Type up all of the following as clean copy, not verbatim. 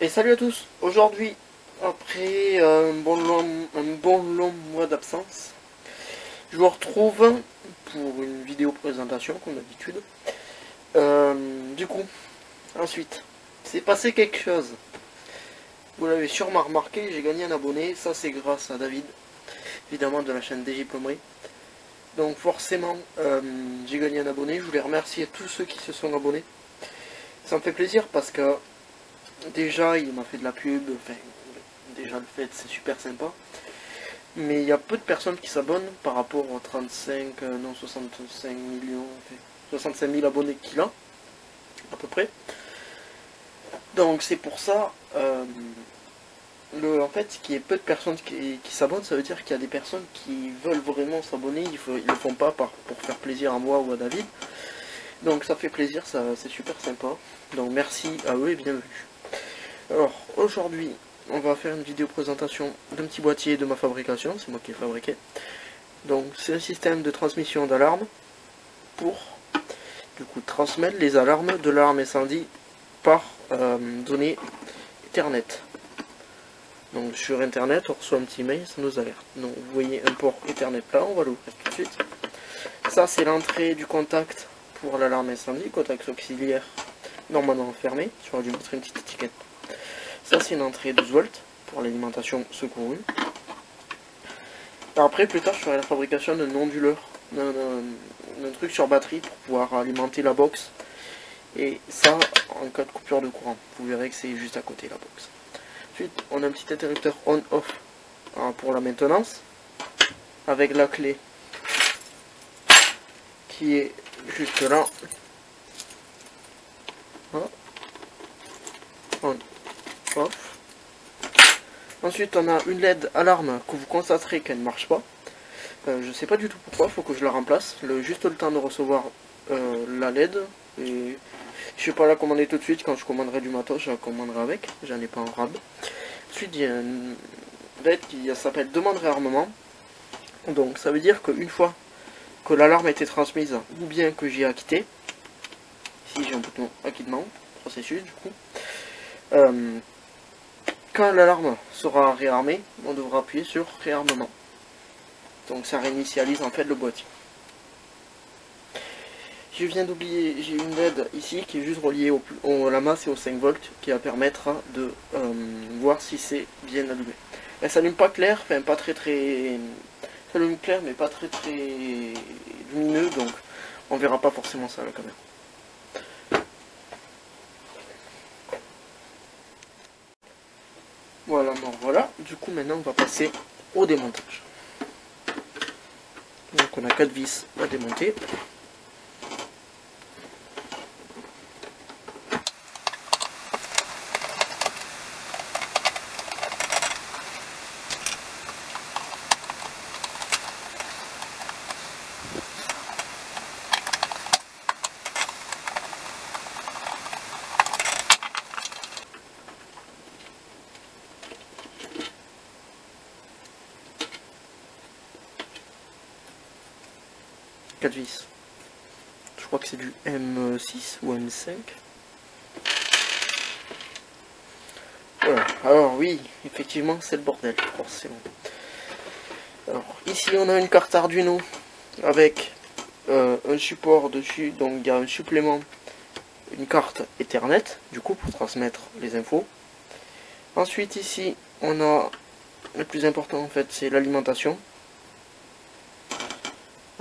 Et salut à tous. Aujourd'hui, après un bon long mois d'absence, je vous retrouve pour une vidéo présentation comme d'habitude. Du coup, ensuite, c'est passé quelque chose. Vous l'avez sûrement remarqué, j'ai gagné un abonné. Ça, c'est grâce à David, évidemment de la chaîne DJ Plomberie. Donc forcément, j'ai gagné un abonné. Je voulais remercier tous ceux qui se sont abonnés. Ça me fait plaisir parce que déjà, il m'a fait de la pub. Enfin, déjà le fait, c'est super sympa. Mais il y a peu de personnes qui s'abonnent par rapport aux 65 millions, 65 000 abonnés qu'il a, à peu près. Donc c'est pour ça, en fait, qu'il y ait peu de personnes qui s'abonnent, ça veut dire qu'il y a des personnes qui veulent vraiment s'abonner, ils le font pas pour faire plaisir à moi ou à David. Donc ça fait plaisir, c'est super sympa. Donc merci à eux et bienvenue. Alors aujourd'hui, on va faire une vidéo présentation d'un petit boîtier de ma fabrication, c'est moi qui l'ai fabriqué. Donc c'est un système de transmission d'alarme pour du coup transmettre les alarmes de l'alarme incendie par données Ethernet. Donc sur internet on reçoit un petit mail, ça nous alerte. Donc vous voyez un port Ethernet là, on va l'ouvrir tout de suite. Ça c'est l'entrée du contact pour l'alarme incendie, contact auxiliaire normalement fermé, j'aurais dû mettre une petite étiquette. Ça c'est une entrée 12 volts pour l'alimentation secourue. Après plus tard je ferai la fabrication d'un onduleur, d'un truc sur batterie pour pouvoir alimenter la box. Et ça en cas de coupure de courant. Vous verrez que c'est juste à côté la box. Ensuite on a un petit interrupteur on-off pour la maintenance. Avec la clé qui est juste là. On-off. Ensuite on a une LED alarme que vous constaterez qu'elle ne marche pas. Je sais pas du tout pourquoi, il faut que je la remplace. Juste le temps de recevoir la LED. Et je ne vais pas la commander tout de suite. Quand je commanderai du matos, je la commanderai avec. J'en ai pas en rab. Ensuite, il y a une LED qui s'appelle demande réarmement. Donc ça veut dire qu'une fois que l'alarme a été transmise ou bien que j'y ai acquitté, ici j'ai un bouton acquittement, processus du coup, quand l'alarme sera réarmée, on devra appuyer sur réarmement. Donc ça réinitialise en fait le boîtier. Je viens d'oublier, j'ai une LED ici qui est juste reliée à la masse et au 5 volts qui va permettre de voir si c'est bien allumé. Elle s'allume pas clair, enfin pas très ça s'allume clair mais pas très lumineux, donc on verra pas forcément ça à la caméra. Voilà, bon voilà, du coup maintenant on va passer au démontage. Donc on a 4 vis à démonter. Vis. Je crois que c'est du M6 ou M5. Voilà. Alors oui, effectivement c'est le bordel, forcément. Alors ici on a une carte Arduino avec un support dessus, donc il y a un supplément, une carte Ethernet, du coup pour transmettre les infos. Ensuite ici on a le plus important en fait, c'est l'alimentation.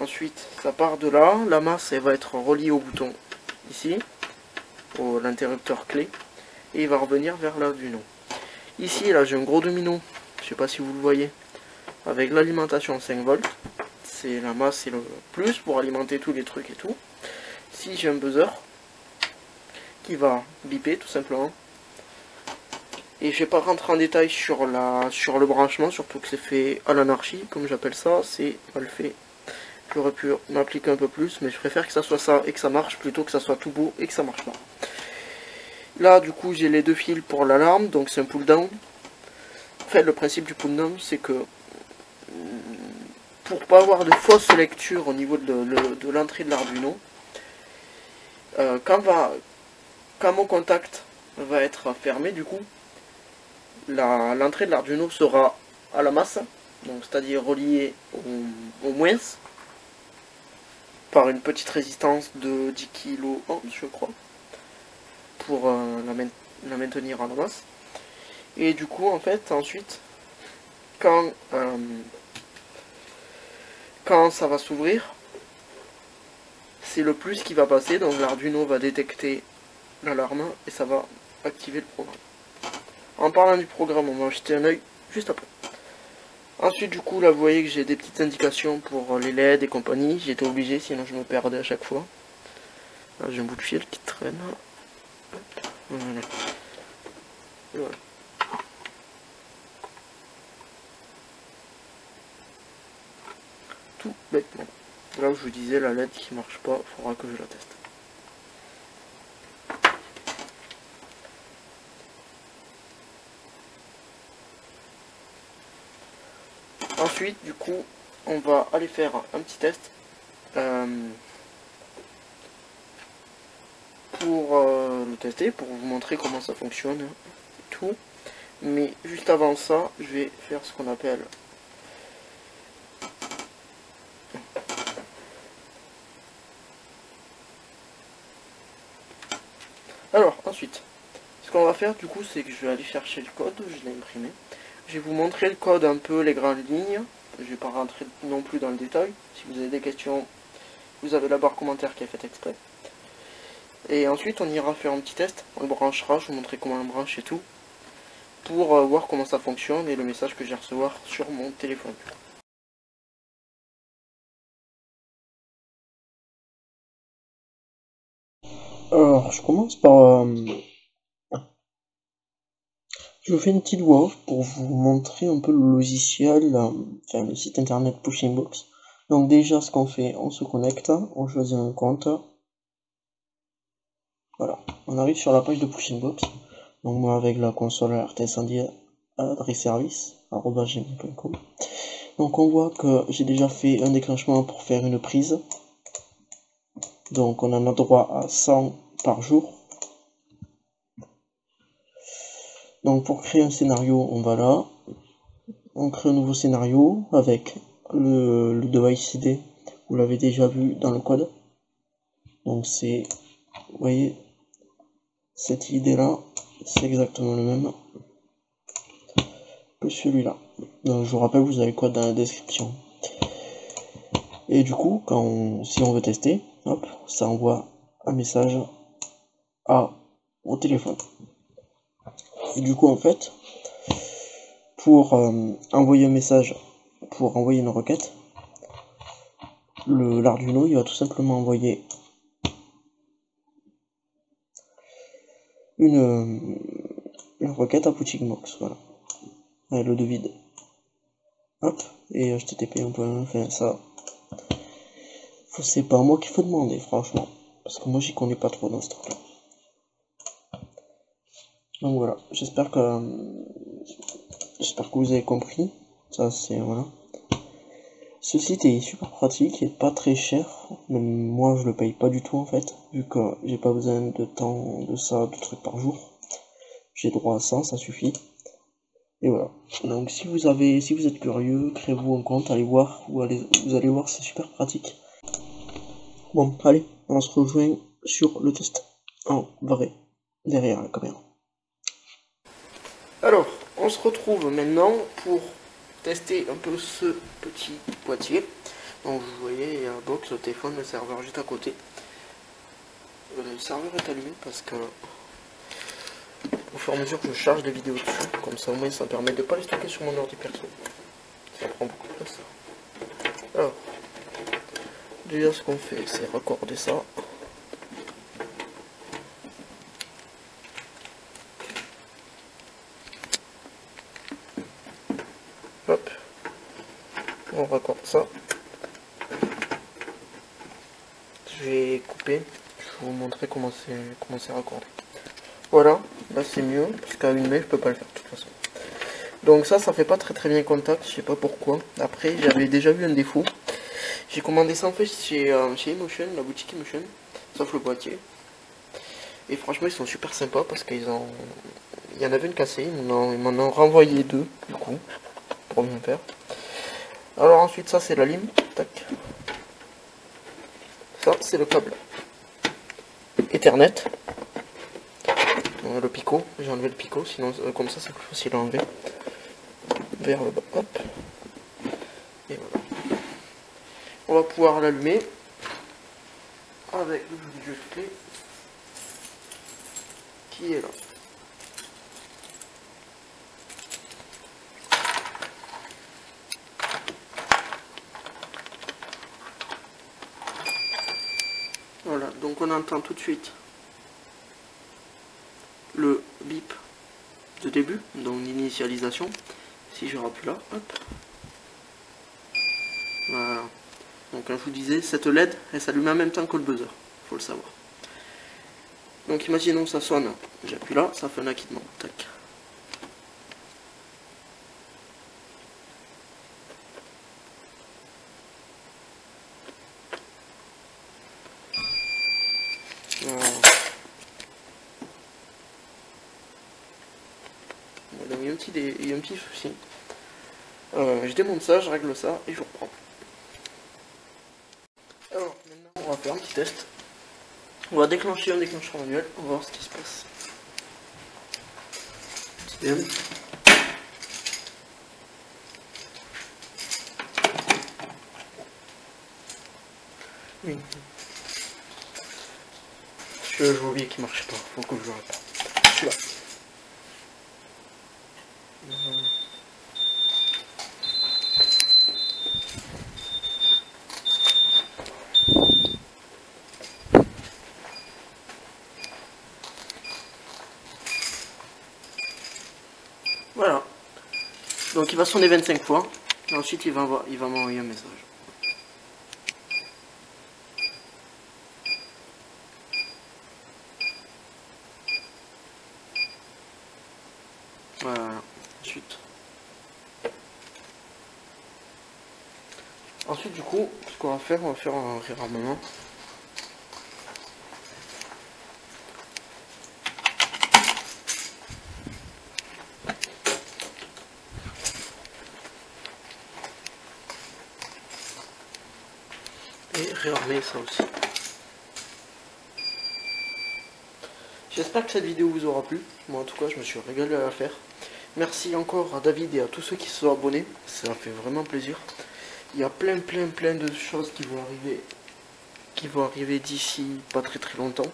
Ensuite, ça part de là, la masse elle va être reliée au bouton ici, l'interrupteur clé, et il va revenir vers l'Arduino. Ici, là j'ai un gros domino, je sais pas si vous le voyez, avec l'alimentation 5 volts, c'est la masse et le plus pour alimenter tous les trucs et tout. Ici j'ai un buzzer qui va biper tout simplement. Et je vais pas rentrer en détail sur le branchement, surtout que c'est fait à l'anarchie, comme j'appelle ça, c'est mal fait. J'aurais pu m'appliquer un peu plus, mais je préfère que ça soit ça et que ça marche plutôt que ça soit tout beau et que ça marche pas. Là, du coup, j'ai les deux fils pour l'alarme, donc c'est un pull down. En fait, le principe du pull down, c'est que pour pas avoir de fausse lecture au niveau de l'entrée de l'Arduino, quand mon contact va être fermé, du coup, l'entrée de l'Arduino sera à la masse, donc c'est-à-dire reliée au moins par une petite résistance de 10 kΩ, je crois, pour la maintenir à la masse. Et du coup, en fait, ensuite, quand ça va s'ouvrir, c'est le plus qui va passer, donc l'Arduino va détecter l'alarme et ça va activer le programme. En parlant du programme, on va jeter un oeil juste après. Ensuite, du coup, là, vous voyez que j'ai des petites indications pour les LED et compagnie. J'étais obligé, sinon je me perdais à chaque fois. Là, j'ai un bout de fil qui traîne. Voilà. Et voilà. Tout bêtement. Là où je vous disais, la LED qui marche pas, il faudra que je la teste. Ensuite, du coup, on va aller faire un petit test pour le tester, pour vous montrer comment ça fonctionne et tout. Mais juste avant ça, je vais faire ce qu'on appelle alors ensuite, ce qu'on va faire du coup, c'est que je vais aller chercher le code, je l'ai imprimé. Je vais vous montrer le code, un peu les grandes lignes. Je vais pas rentrer non plus dans le détail. Si vous avez des questions, vous avez la barre commentaire qui est faite exprès. Et ensuite, on ira faire un petit test. On le branchera, je vous montrerai comment on le branche et tout, pour voir comment ça fonctionne et le message que j'ai recevoir sur mon téléphone. Alors, je commence par... je vous fais une petite voix off pour vous montrer un peu le logiciel, enfin le site internet Pushingbox. Donc déjà, ce qu'on fait, on se connecte, on choisit un compte. Voilà, on arrive sur la page de Pushingbox. Donc moi, avec la console RTS adresse service, @gmail.com. Donc on voit que j'ai déjà fait un déclenchement pour faire une prise. Donc on en a droit à 100 par jour. Donc pour créer un scénario, on va là. On crée un nouveau scénario avec le device ID. Vous l'avez déjà vu dans le code. Donc c'est, vous voyez, cette idée là, c'est exactement le même que celui-là. Donc je vous rappelle, vous avez le code dans la description. Et du coup, si on veut tester, hop, ça envoie un message au téléphone. Et du coup, en fait, pour envoyer un message, pour envoyer une requête, l'Arduino, il va tout simplement envoyer une requête à Pushingbox, voilà, avec le vide. Hop, et HTTP, enfin ça, c'est pas à moi qu'il faut demander, franchement, parce que moi j'y connais pas trop dans ce truc-là. Donc voilà, j'espère que vous avez compris. Ça c'est voilà. Ce site est super pratique et pas très cher. Même moi je le paye pas du tout en fait, vu que j'ai pas besoin de temps de trucs par jour. J'ai droit à 100, ça suffit. Et voilà. Donc si vous êtes curieux, créez-vous un compte, allez voir, vous allez voir, c'est super pratique. Bon, allez, on se rejoint sur le test en vrai, derrière la caméra. Alors, on se retrouve maintenant pour tester un peu ce petit boîtier. Donc vous voyez, il y a la box, le téléphone, le serveur juste à côté. Le serveur est allumé parce que au fur et à mesure que je charge des vidéos dessus, comme ça au moins ça me permet de ne pas les stocker sur mon ordi perso. Ça prend beaucoup de place. Alors, déjà ce qu'on fait, c'est raccorder ça. Hop, on raccorde ça. Je vais couper, je vais vous montrer comment c'est raccordé. Voilà, là c'est mieux, parce qu'à une main je peux pas le faire de toute façon. Donc ça fait pas très bien contact, je sais pas pourquoi. Après j'avais déjà vu un défaut. J'ai commandé ça en fait chez Emotion, la boutique Emotion, sauf le boîtier. Et franchement ils sont super sympas parce qu'ils ont... Il y en avait une cassée, ils m'en ont renvoyé deux du coup, pour mieux faire. Alors ensuite ça c'est la lime, tac. Ça c'est le câble Ethernet. Le picot, j'ai enlevé le picot, sinon comme ça c'est plus facile à enlever. Vers le bas, hop. Et voilà. On va pouvoir l'allumer avec le jeu de clé qui est là. Voilà, donc on entend tout de suite le bip de début, donc l'initialisation. Si je rappuie là, hop. Voilà. Donc comme je vous disais, cette LED, elle s'allume en même temps que le buzzer, faut le savoir. Donc imaginons ça sonne, j'appuie là, ça fait un acquittement, tac. Voilà. Donc il y a un petit souci. Je démonte ça, je règle ça et je reprends. Alors maintenant on va faire un petit test. On va déclencher un déclencheur manuel, on va voir ce qui se passe. C'est bien. Oui. Celui-là j'ai oublié qu'il marche pas, faut que je le répare. Celui-là. Voilà. Donc il va sonner 25 fois. Et ensuite il va m'envoyer un message. Voilà. Ensuite du coup, ce qu'on va faire, on va faire un réarmement. Et réarmer ça aussi. J'espère que cette vidéo vous aura plu. Moi en tout cas je me suis régalé à la faire. Merci encore à David et à tous ceux qui se sont abonnés. Ça fait vraiment plaisir. Il y a plein de choses qui vont arriver d'ici pas très longtemps.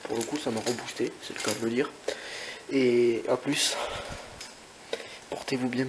Pour le coup ça m'a reboosté, c'est le cas de le dire. Et à plus. Portez-vous bien.